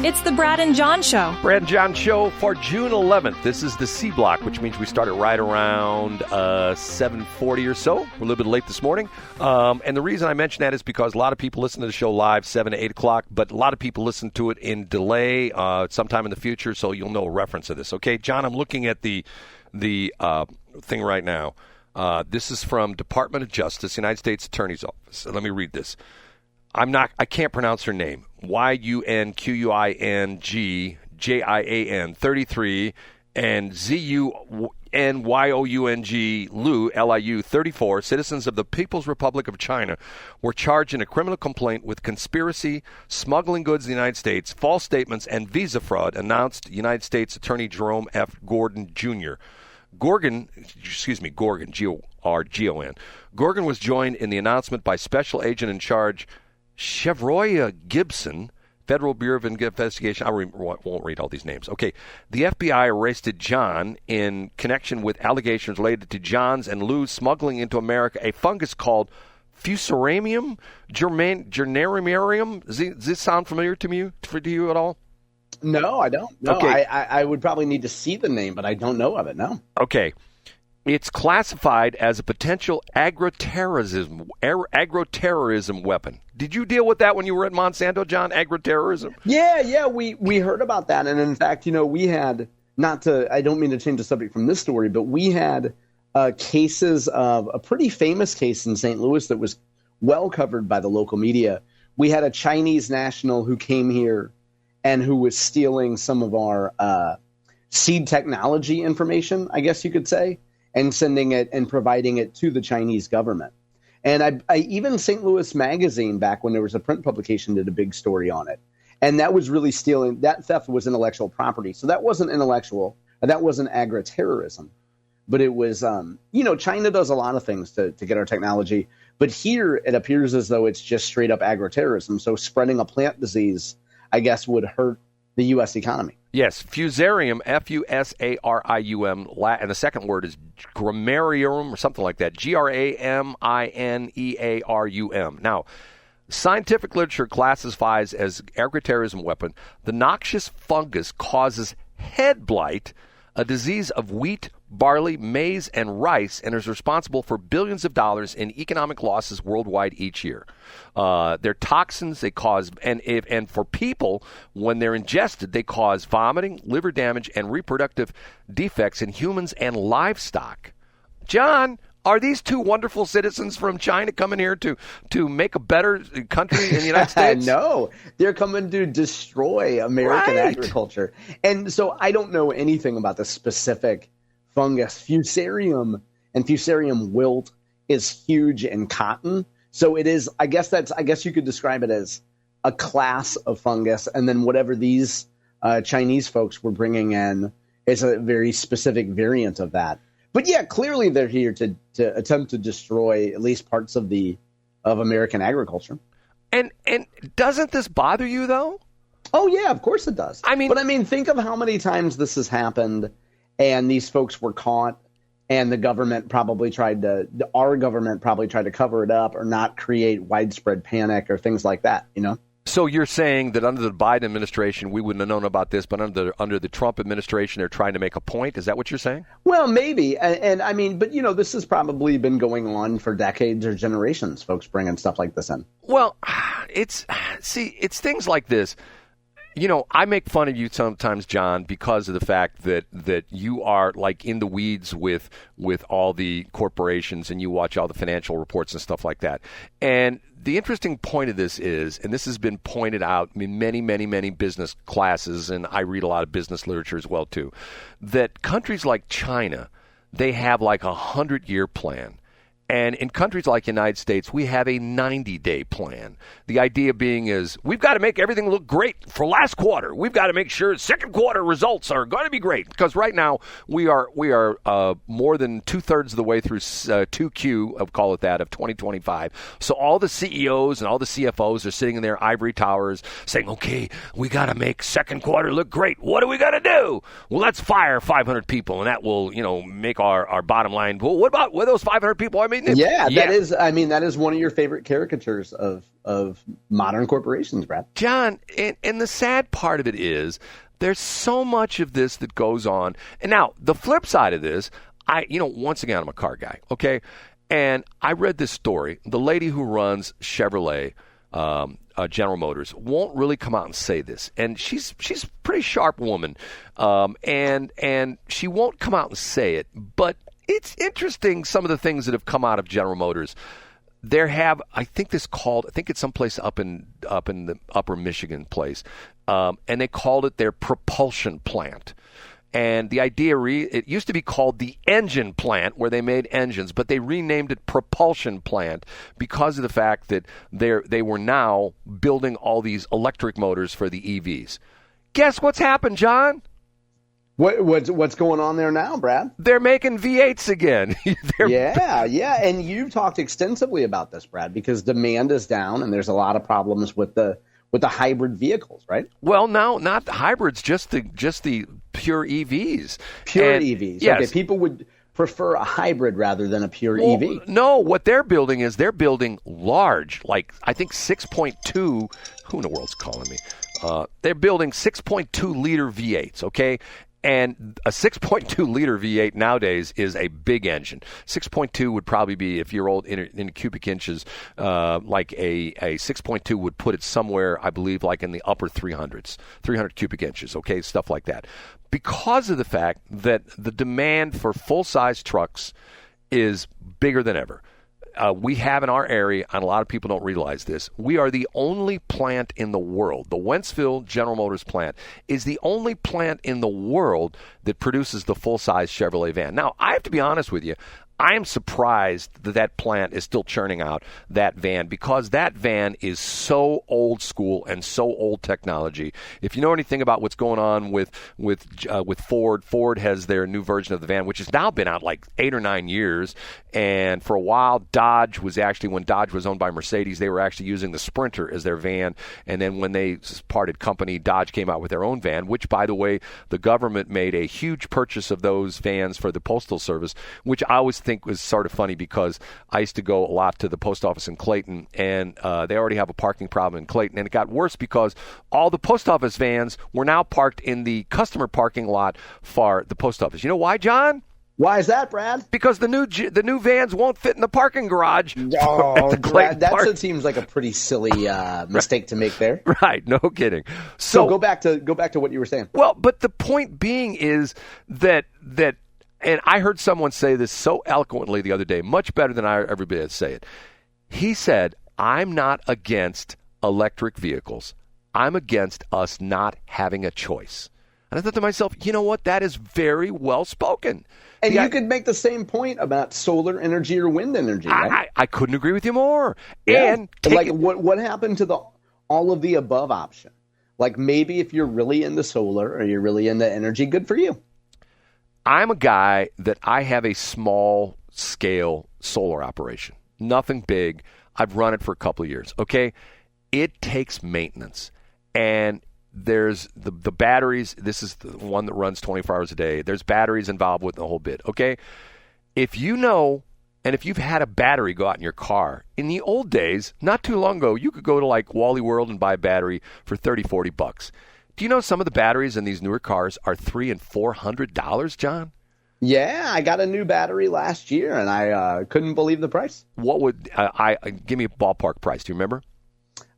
It's the Brad and John Show. Brad and John Show for June 11th. This is the C block, which means we started right around 7:40 or so. We're a little bit late this morning. And the reason I mention that is because a lot of people listen to the show live, 7 to 8 o'clock, but a lot of people listen to it in delay sometime in the future, so you'll know a reference to this. Okay, John, I'm looking at the thing right now. This is from Department of Justice, United States Attorney's Office. Let me read this. I can't pronounce her name. YUNQUINGJIAN 33 and ZUNYOUNG Liu LIU 34 citizens of the People's Republic of China were charged in a criminal complaint with conspiracy, smuggling goods in the United States, false statements, and visa fraud, announced United States Attorney Jerome F. Gordon Jr. Gorgon, G-O-R-G-O-N. Gorgon was joined in the announcement by Special Agent in Charge Schroer Gibson, Federal Bureau of Investigation. I won't read all these names. Okay. The FBI arrested John in connection with allegations related to John's and Lou's smuggling into America a fungus called Fusarium Geranium. Does this sound familiar to you at all? No, I don't. No, okay. I would probably need to see the name, but I don't know of it, no. Okay. It's classified as a potential agriterrorism weapon. Did you deal with that when you were at Monsanto, John? Agriterrorism? Yeah, we heard about that. And in fact, we had, I don't mean to change the subject from this story, but we had cases of a pretty famous case in St. Louis that was well covered by the local media. We had a Chinese national who came here and who was stealing some of our seed technology information, I guess you could say, and sending it and providing it to the Chinese government. And I even St. Louis Magazine, back when there was a print publication, did a big story on it. And that was really stealing. That theft was intellectual property. So that wasn't that wasn't agritterrorism. But it was, China does a lot of things to get our technology. But here it appears as though it's just straight up agritterrorism. So spreading a plant disease, I guess, would hurt the U.S. economy. Yes, Fusarium, Fusarium, and the second word is grammarium or something like that, Graminearum. Now, scientific literature classifies as agriterrorism weapon. The noxious fungus causes head blight, a disease of wheat, barley, maize, and rice, and is responsible for billions of dollars in economic losses worldwide each year. They're toxins. They cause, and for people, when they're ingested, they cause vomiting, liver damage, and reproductive defects in humans and livestock. John, are these two wonderful citizens from China coming here to make a better country in the United States? No, they're coming to destroy American agriculture. And so I don't know anything about the specific fungus. Fusarium and Fusarium wilt is huge in cotton. So it is, I guess you could describe it as a class of fungus. And then whatever these Chinese folks were bringing in is a very specific variant of that. But yeah, clearly they're here to attempt to destroy at least parts of American agriculture. And doesn't this bother you, though? Oh, yeah, of course it does. Think of how many times this has happened and these folks were caught and our government probably tried to cover it up or not create widespread panic or things like that, So you're saying that under the Biden administration, we wouldn't have known about this, but under the Trump administration, they're trying to make a point? Is that what you're saying? Well, maybe. But this has probably been going on for decades or generations, folks bringing stuff like this in. Well, it's things like this. I make fun of you sometimes, John, because of the fact that you are like in the weeds with all the corporations and you watch all the financial reports and stuff like that. And the interesting point of this is, and this has been pointed out in many, many, many business classes, and I read a lot of business literature as well, too, that countries like China, they have like a 100-year plan. And in countries like the United States, we have a 90-day plan. The idea being is we've got to make everything look great for last quarter. We've got to make sure second quarter results are going to be great. Because right now we are more than two-thirds of the way through 2Q, I'll call it that, of 2025. So all the CEOs and all the CFOs are sitting in their ivory towers saying, okay, we got to make second quarter look great. What do we got to do? Well, let's fire 500 people, and that will, make our bottom line. Well, what about those 500 people? mean, that is. I mean, that is one of your favorite caricatures of modern corporations, Brad. John. And the sad part of it is there's so much of this that goes on. And now the flip side of this, once again, I'm a car guy, okay, and I read this story. The lady who runs Chevrolet. General Motors won't really come out and say this, and she's a pretty sharp woman, and she won't come out and say it. But it's interesting some of the things that have come out of General Motors. I think it's someplace up in the Upper Michigan place, and they called it their propulsion plant. And the idea, it used to be called the engine plant where they made engines, but they renamed it propulsion plant because of the fact that they were now building all these electric motors for the EVs. Guess what's happened, John? What's going on there now, Brad? They're making V8s again. Yeah. And you've talked extensively about this, Brad, because demand is down and there's a lot of problems with the hybrid vehicles, right? Well, no, not hybrids, just the pure EVs. EVs. Yes. Okay, people would prefer a hybrid rather than a pure EV. No, what they're building is they're building large, like I think 6.2. Who in the world's calling me? They're building 6.2 liter V8s. Okay. And a 6.2 liter V8 nowadays is a big engine. 6.2 would probably be, if you're old in cubic inches, like a 6.2 would put it somewhere, I believe, like in the upper 300s, 300 cubic inches, okay, stuff like that. Because of the fact that the demand for full-size trucks is bigger than ever. We have in our area, and a lot of people don't realize this, we are the only plant in the world. The Wentzville General Motors plant is the only plant in the world that produces the full-size Chevrolet van. Now, I have to be honest with you. I am surprised that plant is still churning out that van because that van is so old school and so old technology. If you know anything about what's going on with Ford, Ford has their new version of the van, which has now been out like 8 or 9 years. And for a while, Dodge was actually, when Dodge was owned by Mercedes, they were actually using the Sprinter as their van. And then when they parted company, Dodge came out with their own van, which, by the way, the government made a huge purchase of those vans for the Postal Service, which I always think was sort of funny because I used to go a lot to the post office in Clayton, and they already have a parking problem in Clayton. And it got worse because all the post office vans were now parked in the customer parking lot for the post office. You know why, John? Why is that, Brad? Because the new vans won't fit in the parking garage. Oh, Brad, that seems like a pretty silly mistake to make there. Right, no kidding. So go back to what you were saying. Well, but the point being is that and I heard someone say this so eloquently the other day, much better than I ever did say it. He said, "I'm not against electric vehicles. I'm against us not having a choice." And I thought to myself, you know what? That is very well spoken. And you could make the same point about solar energy or wind energy, right? I couldn't agree with you more. Yeah. And what happened to all of the above option? Like maybe if you're really into solar or you're really into energy, good for you. I'm a guy that I have a small scale solar operation. Nothing big. I've run it for a couple of years. Okay. It takes maintenance. And there's the batteries. This is the one that runs 24 hours a day. There's batteries involved with the whole bit. Okay. If you know, and if you've had a battery go out in your car, in the old days, not too long ago, you could go to like Wally World and buy a battery for $30-$40. Do you know some of the batteries in these newer cars are $300 and $400, John? Yeah, I got a new battery last year, and I couldn't believe the price. What would give me a ballpark price? Do you remember?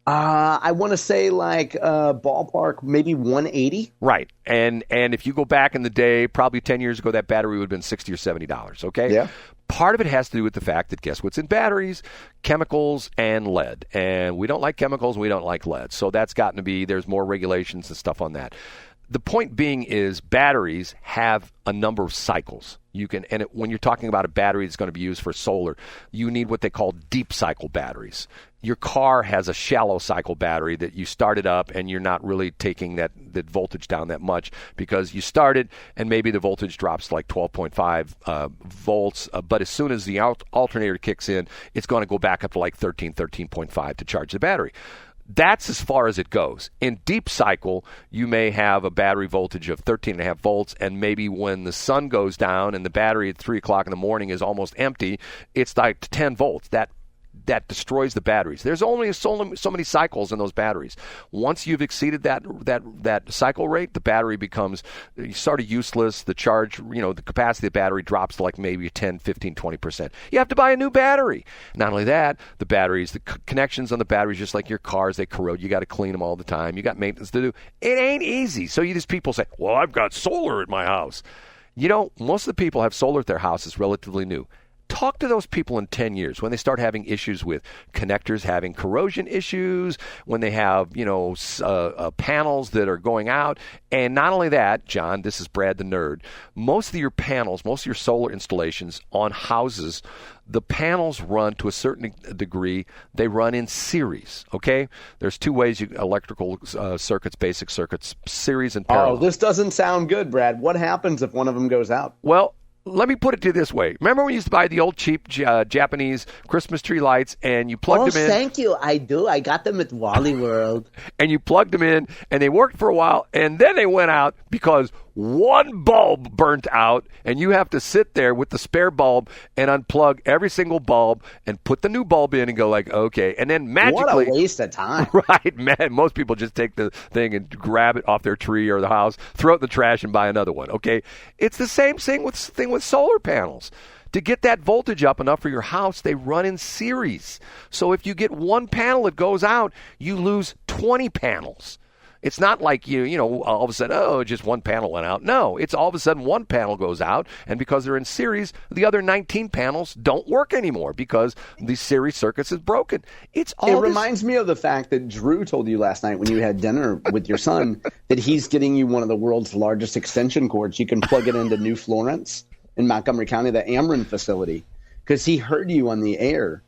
I want to say like ballpark, maybe 180. Right, and if you go back in the day, probably 10 years ago, that battery would have been $60 or $70. Okay. Yeah. Part of it has to do with the fact that guess what's in batteries? Chemicals and lead. And we don't like chemicals, we don't like lead. So that's gotten to be, there's more regulations and stuff on that. The point being is batteries have a number of cycles. When you're talking about a battery that's going to be used for solar, you need what they call deep cycle batteries. Your car has a shallow cycle battery that you start it up and you're not really taking that voltage down that much because you start it and maybe the voltage drops to like 12.5 volts. But as soon as the alternator kicks in, it's going to go back up to like 13.5 to charge the battery. That's as far as it goes. In deep cycle, you may have a battery voltage of 13.5 volts, and maybe when the sun goes down and the battery at 3 o'clock in the morning is almost empty, it's like 10 volts. That destroys the batteries. There's only so many cycles in those batteries. Once you've exceeded that cycle rate, the battery becomes sort of useless. The charge, the capacity of the battery drops to like maybe 10, 15, 20%. You have to buy a new battery. Not only that, the batteries, the connections on the batteries, just like your cars, they corrode. You got to clean them all the time. You got maintenance to do. It ain't easy. So these people say, well, I've got solar at my house. Most of the people have solar at their house. It's relatively new. Talk to those people in 10 years when they start having issues with connectors having corrosion issues, when they have, panels that are going out. And not only that, John, this is Brad the Nerd, most of your panels, most of your solar installations on houses, the panels run to a certain degree. They run in series, okay? There's two ways electrical circuits, basic circuits, series and parallel. Oh, this doesn't sound good, Brad. What happens if one of them goes out? Well, let me put it to you this way. Remember when we used to buy the old cheap Japanese Christmas tree lights and you plugged them in? Oh, thank you. I do. I got them at Wally World. And you plugged them in and they worked for a while and then they went out because one bulb burnt out and you have to sit there with the spare bulb and unplug every single bulb and put the new bulb in and go like, okay. And then magically. What a waste of time. Right, man. Most people just take the thing and grab it off their tree or the house, throw it in the trash and buy another one, okay? It's the same thing with solar panels. To get that voltage up enough for your house, they run in series. So if you get one panel that goes out, you lose 20 panels. It's not like all of a sudden, just one panel went out. No, it's all of a sudden one panel goes out, and because they're in series, the other 19 panels don't work anymore because the series circuits is broken. It reminds me of the fact that Drew told you last night when you had dinner with your son that he's getting you one of the world's largest extension cords. You can plug it into New Florence in Montgomery County, the Ameren facility, because he heard you on the air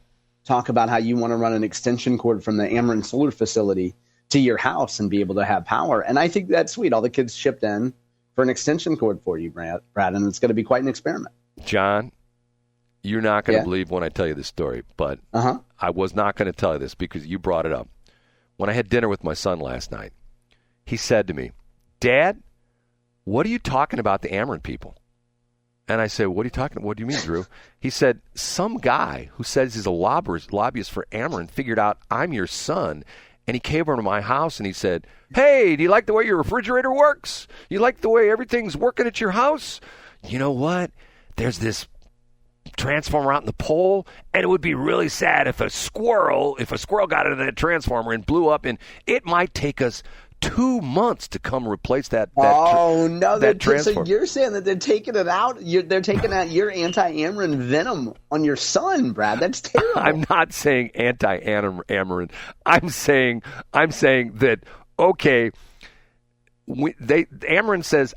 talk about how you want to run an extension cord from the Ameren solar facility to your house and be able to have power. And I think that's sweet. All the kids chipped in for an extension cord for you, Brad, and it's going to be quite an experiment. John, you're not going to believe when I tell you this story, but I was not going to tell you this because you brought it up. When I had dinner with my son last night, he said to me, Dad, what are you talking about the Ameren people? And I said, what do you mean, Drew? He said, some guy who says he's a lobbyist for Ameren figured out I'm your son. And he came over to my house and he said, hey, do you like the way your refrigerator works? You like the way everything's working at your house? You know what? There's this transformer out in the pole, and it would be really sad if a squirrel got into that transformer and blew up, and it might take us 2 months to come replace that transformer. So you're saying that they're taking it out? They're taking out your anti-Ameren venom on your son, Brad. That's terrible. I'm not saying anti-Ameren. I'm saying that, okay, Ameren says,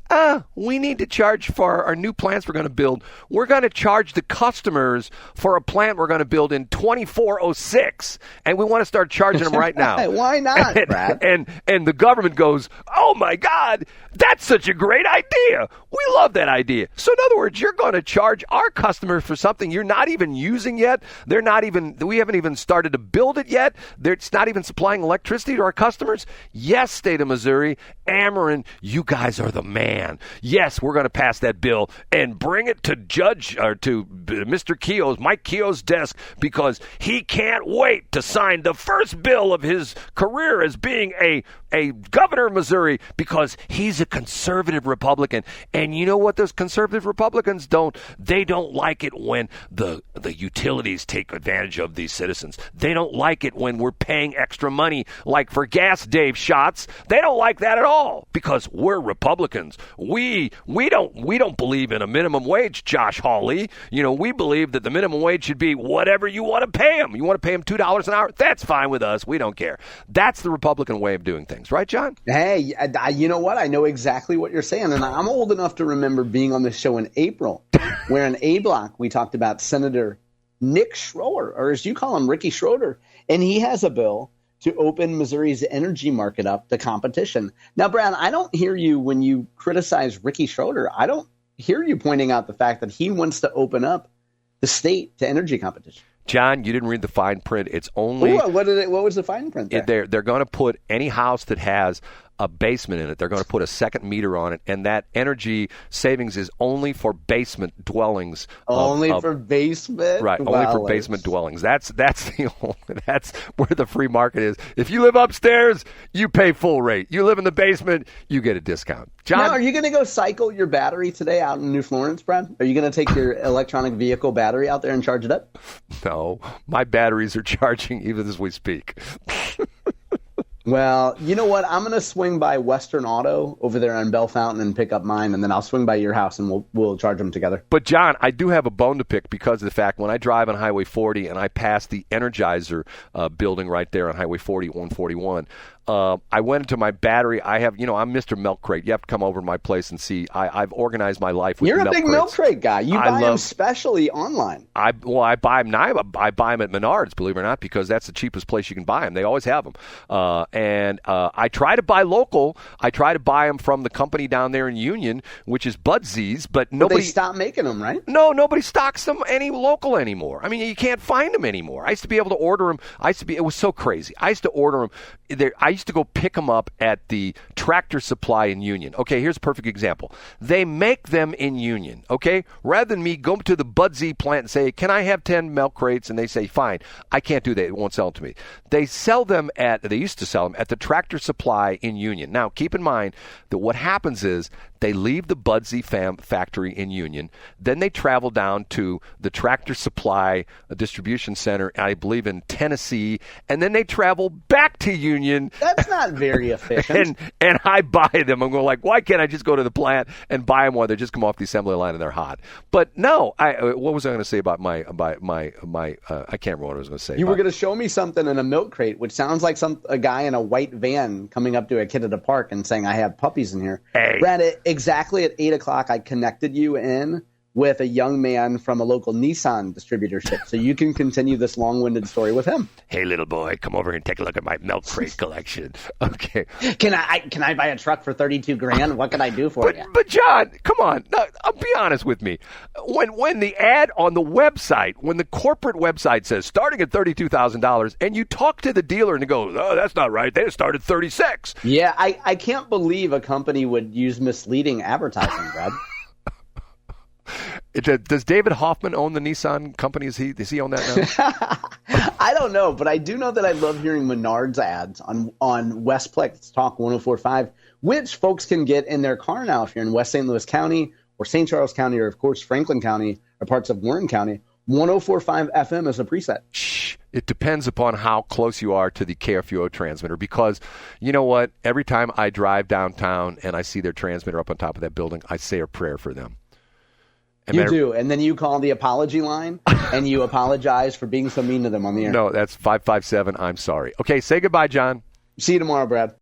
we need to charge for our new plants we're going to build. We're going to charge the customers for a plant we're going to build in 2406, and we want to start charging them right now. Why not, Brad? And the government goes, oh my God, that's such a great idea. We love that idea. So in other words, you're going to charge our customers for something you're not even using yet. We haven't even started to build it yet. It's not even supplying electricity to our customers. Yes, state of Missouri, Ameren, you guys are the man. Yes, we're going to pass that bill and bring it to Mike Keogh's desk because he can't wait to sign the first bill of his career as being a governor of Missouri because he's a conservative Republican. And you know what those conservative Republicans don't? They don't like it when the utilities take advantage of these citizens. They don't like it when we're paying extra money, like for gas Dave shots. They don't like that at all because we're Republicans. We don't believe in a minimum wage, Josh Hawley. We believe that the minimum wage should be whatever you want to pay them. You want to pay them $2 an hour? That's fine with us. We don't care. That's the Republican way of doing things. Right, John? Hey, you know what? I know exactly what you're saying. And I'm old enough to remember being on this show in April where in A Block we talked about Senator Nick Schroer, or as you call him, Ricky Schroeder. And he has a bill to open Missouri's energy market up to competition. Now, Brad, I don't hear you when you criticize Ricky Schroeder. I don't hear you pointing out the fact that he wants to open up the state to energy competition. John, you didn't read the fine print. It's only Ooh, what was the fine print there? They're going to put any house that has a basement in it. They're going to put a second meter on it, and that energy savings is only for basement dwellings. Only for basement, right? Only for basement dwellings. That's where the free market is. If you live upstairs, you pay full rate. You live in the basement, you get a discount. John, now, are you going to go cycle your battery today out in New Florence, Brad? Are you going to take your electronic vehicle battery out there and charge it up? No, my batteries are charging even as we speak. Well, you know what? I'm going to swing by Western Auto over there on Bell Fountain and pick up mine, and then I'll swing by your house and we'll charge them together. But, John, I do have a bone to pick because of the fact when I drive on Highway 40 and I pass the Energizer building right there on Highway 40, 141, I went into my battery. I'm Mr. Milk Crate. You have to come over to my place and see. I've organized my life with You're milk a big crates. Milk Crate guy. You buy them specially online. I buy them now. I buy them at Menards, believe it or not, because that's the cheapest place you can buy them. They always have them. And I try to buy local. I try to buy them from the company down there in Union, which is Budsies, but nobody. They stopped making them, right? No, nobody stocks them any local anymore. I mean, you can't find them anymore. I used to be able to order them. It was so crazy. I used to order them. I used to go pick them up at the Tractor Supply in Union. Okay, here's a perfect example. They make them in Union, okay? Rather than me go to the Budsy plant and say, can I have 10 milk crates? And they say, fine. I can't do that. It won't sell them to me. They used to sell them at the Tractor Supply in Union. Now, keep in mind that what happens is they leave the Budsy factory in Union. Then they travel down to the Tractor Supply distribution center, I believe in Tennessee, and then they travel back to Union. That's not very efficient. and I buy them. I'm going like, why can't I just go to the plant and buy them while they just come off the assembly line and they're hot? But no, what was I going to say about my I can't remember what I was going to say. You were going to show me something in a milk crate, which sounds like a guy in a white van coming up to a kid at a park and saying, I have puppies in here. Hey. Brad, exactly at 8 o'clock, I connected you in with a young man from a local Nissan distributorship, so you can continue this long-winded story with him. Hey, little boy, come over here and take a look at my milk crate collection. Okay. Can I buy a truck for $32,000? What can I do for you? But John, come on, be honest with me. When the ad on the website, when the corporate website says starting at $32,000, and you talk to the dealer and he goes, oh, that's not right. They just started 36. Yeah, I can't believe a company would use misleading advertising, Brad. Does David Hoffman own the Nissan company? Does he own that now? I don't know, but I do know that I love hearing Menards ads on Westplex Talk 104.5, which folks can get in their car now if you're in West St. Louis County or St. Charles County or, of course, Franklin County or parts of Warren County. 104.5 FM is a preset. Shh. It depends upon how close you are to the KFUO transmitter because, you know what, every time I drive downtown and I see their transmitter up on top of that building, I say a prayer for them. You do, and then you call the apology line, and you apologize for being so mean to them on the air. No, that's 557, I'm sorry. Okay, say goodbye, John. See you tomorrow, Brad.